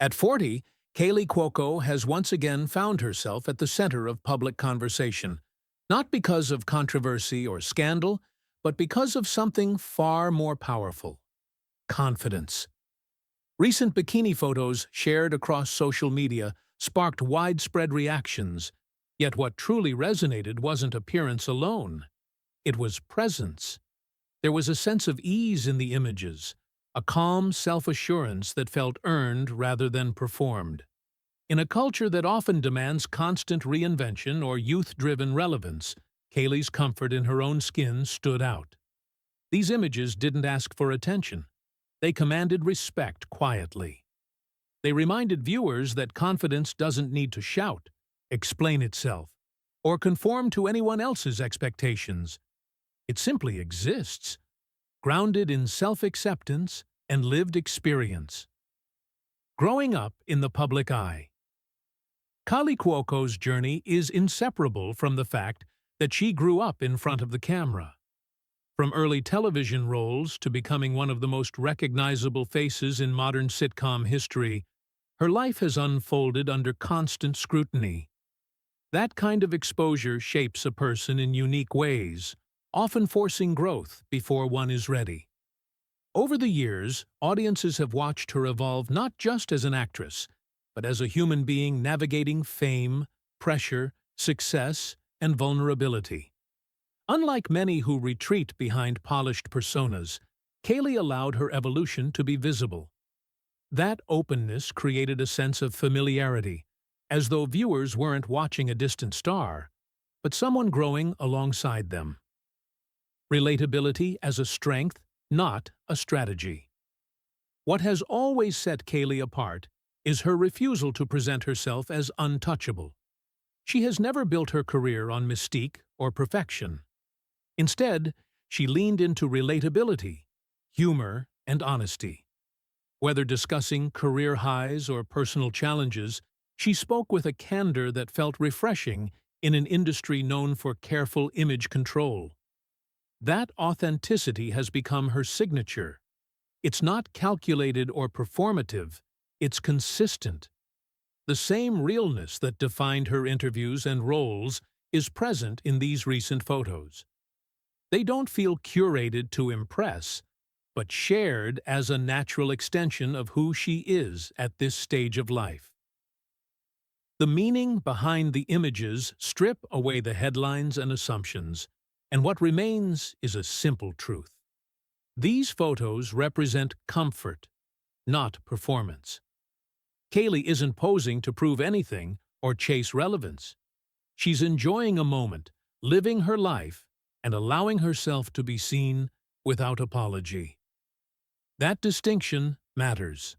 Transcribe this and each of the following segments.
At 40, Kaley Cuoco has once again found herself at the center of public conversation, not because of controversy or scandal, but because of something far more powerful: confidence. Recent bikini photos shared across social media sparked widespread reactions, yet what truly resonated wasn't appearance alone. It was presence. There was a sense of ease in the images, a calm self-assurance that felt earned rather than performed. In a culture that often demands constant reinvention or youth-driven relevance, Kaley's comfort in her own skin stood out. These images didn't ask for attention. They commanded respect quietly. They reminded viewers that confidence doesn't need to shout, explain itself, or conform to anyone else's expectations. It simply exists, grounded in self-acceptance and lived experience. Growing up in the public eye. Kaley Cuoco's journey is inseparable from the fact that she grew up in front of the camera. From early television roles to becoming one of the most recognizable faces in modern sitcom history, her life has unfolded under constant scrutiny. That kind of exposure shapes a person in unique ways, often forcing growth before one is ready. Over the years, audiences have watched her evolve not just as an actress, but as a human being navigating fame, pressure, success, and vulnerability. Unlike many who retreat behind polished personas, Kaley allowed her evolution to be visible. That openness created a sense of familiarity, as though viewers weren't watching a distant star, but someone growing alongside them. Relatability as a strength, not a strategy. What has always set Kaley apart is her refusal to present herself as untouchable. She has never built her career on mystique or perfection. Instead, she leaned into relatability, humor, and honesty. Whether discussing career highs or personal challenges, she spoke with a candor that felt refreshing in an industry known for careful image control. That authenticity has become her signature. It's not calculated or performative, it's consistent. The same realness that defined her interviews and roles is present in these recent photos. They don't feel curated to impress, but shared as a natural extension of who she is at this stage of life. The meaning behind the images strip away the headlines and assumptions, and what remains is a simple truth. These photos represent comfort, not performance. Kaley isn't posing to prove anything or chase relevance. She's enjoying a moment, living her life, and allowing herself to be seen without apology. That distinction matters.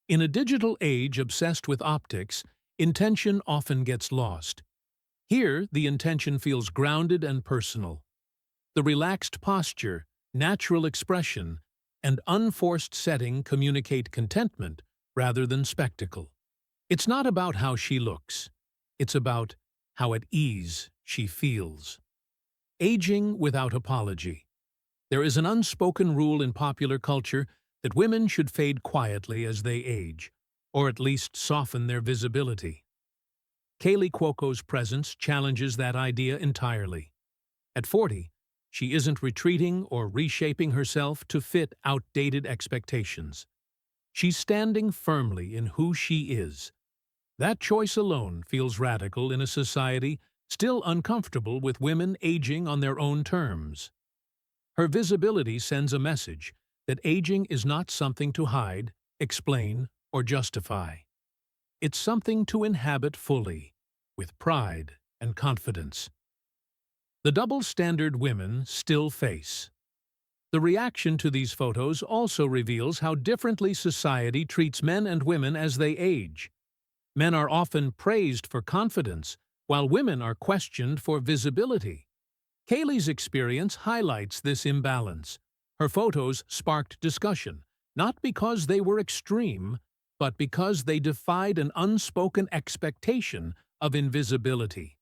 In a digital age obsessed with optics, intention often gets lost. Here, the intention feels grounded and personal. The relaxed posture, natural expression, and unforced setting communicate contentment rather than spectacle. It's not about how she looks. It's about how at ease she feels. Aging without apology. There is an unspoken rule in popular culture that women should fade quietly as they age, or at least soften their visibility. Kaley Cuoco's presence challenges that idea entirely. At 40, she isn't retreating or reshaping herself to fit outdated expectations. She's standing firmly in who she is. That choice alone feels radical in a society still uncomfortable with women aging on their own terms. Her visibility sends a message that aging is not something to hide, explain, or justify. It's something to inhabit fully, with pride and confidence. The double standard women still face. The reaction to these photos also reveals how differently society treats men and women as they age. Men are often praised for confidence, while women are questioned for visibility. Kaley's experience highlights this imbalance. Her photos sparked discussion, not because they were extreme, but because they defied an unspoken expectation of invisibility.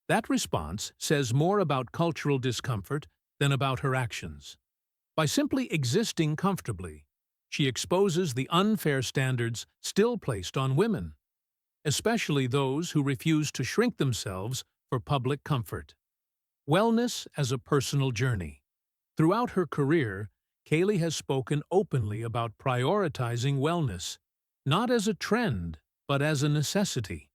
That response says more about cultural discomfort than about her actions. By simply existing comfortably, she exposes the unfair standards still placed on women, especially those who refuse to shrink themselves for public comfort. Wellness as a personal journey. Throughout her career, Kaley has spoken openly about prioritizing wellness, not as a trend, but as a necessity.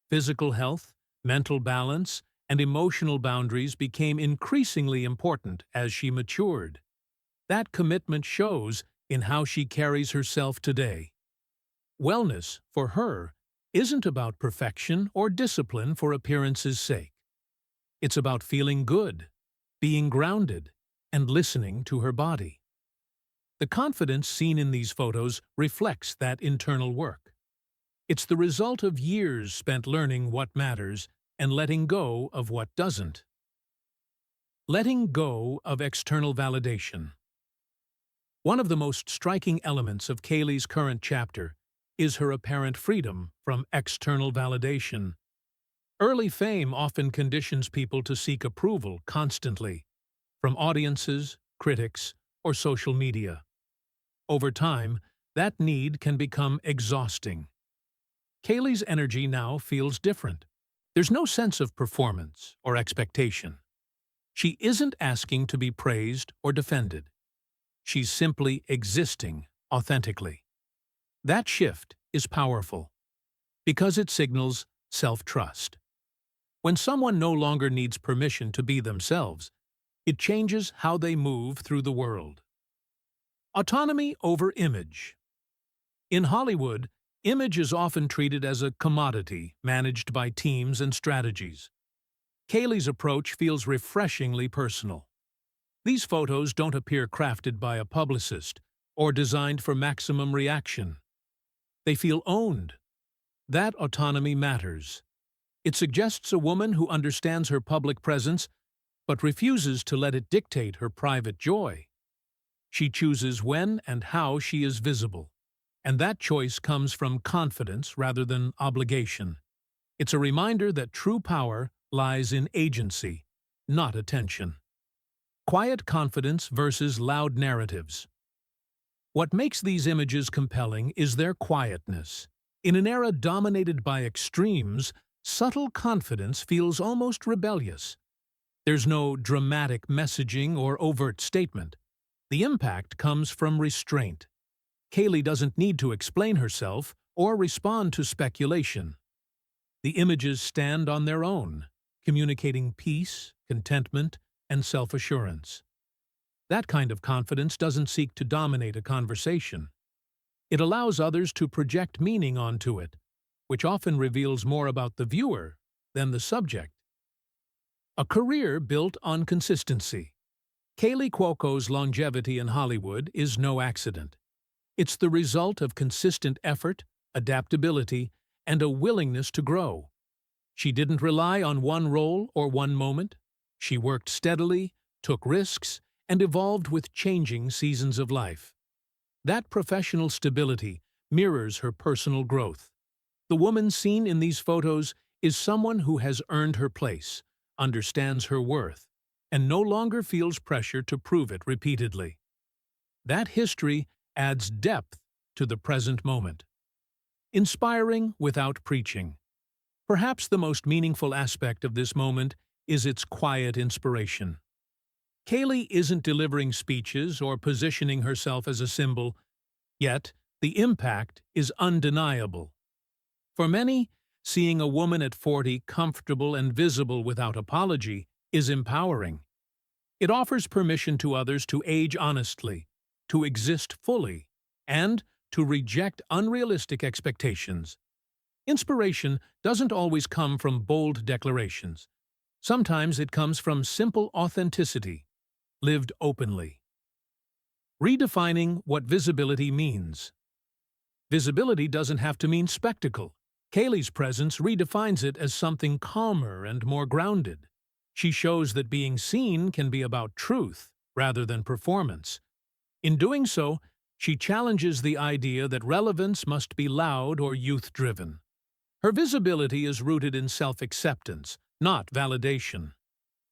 Physical health, mental balance, and emotional boundaries became increasingly important as she matured. That commitment shows in how she carries herself today. Wellness, for her, isn't about perfection or discipline for appearance's sake. It's about feeling good, being grounded, and listening to her body. The confidence seen in these photos reflects that internal work. It's the result of years spent learning what matters and letting go of what doesn't. Letting go of external validation. One of the most striking elements of Kaley's current chapter is her apparent freedom from external validation. Early fame often conditions people to seek approval constantly, from audiences, critics, or social media. Over time, that need can become exhausting. Kaley's energy now feels different. There's no sense of performance or expectation. She isn't asking to be praised or defended. She's simply existing authentically. That shift is powerful because it signals self-trust. When someone no longer needs permission to be themselves, it changes how they move through the world. Autonomy over image. In Hollywood, image is often treated as a commodity managed by teams and strategies. Kaley's approach feels refreshingly personal. These photos don't appear crafted by a publicist or designed for maximum reaction. They feel owned. That autonomy matters. It suggests a woman who understands her public presence but refuses to let it dictate her private joy. She chooses when and how she is visible, and that choice comes from confidence rather than obligation. It's a reminder that true power lies in agency, not attention. Quiet confidence versus loud narratives. What makes these images compelling is their quietness. In an era dominated by extremes, subtle confidence feels almost rebellious. There's no dramatic messaging or overt statement. The impact comes from restraint. Kaley doesn't need to explain herself or respond to speculation. The images stand on their own, communicating peace, contentment, and self-assurance. That kind of confidence doesn't seek to dominate a conversation. It allows others to project meaning onto it, which often reveals more about the viewer than the subject. A career built on consistency. Kaley Cuoco's longevity in Hollywood is no accident. It's the result of consistent effort, adaptability, and a willingness to grow. She didn't rely on one role or one moment. She worked steadily, took risks, and evolved with changing seasons of life. That professional stability mirrors her personal growth. The woman seen in these photos is someone who has earned her place, understands her worth, and no longer feels pressure to prove it repeatedly. That history adds depth to the present moment. Inspiring without preaching. Perhaps the most meaningful aspect of this moment is its quiet inspiration. Kaley isn't delivering speeches or positioning herself as a symbol, yet the impact is undeniable. For many, seeing a woman at 40 comfortable and visible without apology is empowering. It offers permission to others to age honestly, to exist fully, and to reject unrealistic expectations. Inspiration doesn't always come from bold declarations. Sometimes it comes from simple authenticity, lived openly. Redefining what visibility means. Visibility doesn't have to mean spectacle. Kaley's presence redefines it as something calmer and more grounded. She shows that being seen can be about truth rather than performance. In doing so, she challenges the idea that relevance must be loud or youth-driven. Her visibility is rooted in self-acceptance, not validation.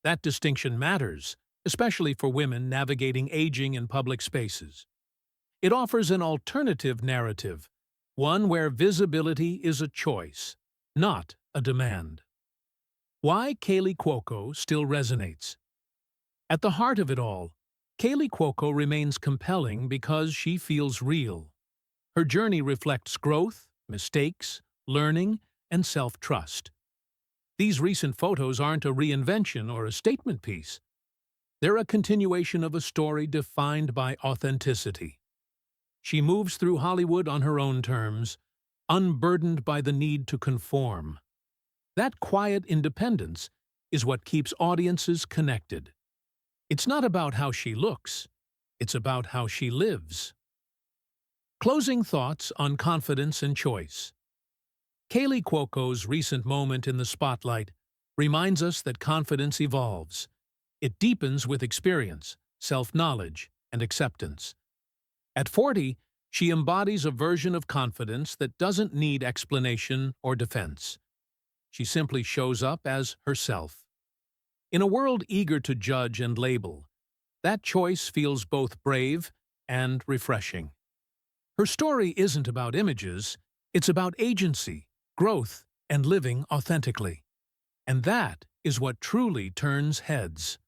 That distinction matters, especially for women navigating aging in public spaces. It offers an alternative narrative, one where visibility is a choice, not a demand. Why Kaley Cuoco still resonates. At the heart of it all, Kaley Cuoco remains compelling because she feels real. Her journey reflects growth, mistakes, learning, and self-trust. These recent photos aren't a reinvention or a statement piece. They're a continuation of a story defined by authenticity. She moves through Hollywood on her own terms, unburdened by the need to conform. That quiet independence is what keeps audiences connected. It's not about how she looks, it's about how she lives. Closing thoughts on confidence and choice. Kaley Cuoco's recent moment in the spotlight reminds us that confidence evolves. It deepens with experience, self-knowledge, and acceptance. At 40, she embodies a version of confidence that doesn't need explanation or defense. She simply shows up as herself. In a world eager to judge and label, that choice feels both brave and refreshing. Her story isn't about images, it's about agency, growth, and living authentically. And that is what truly turns heads.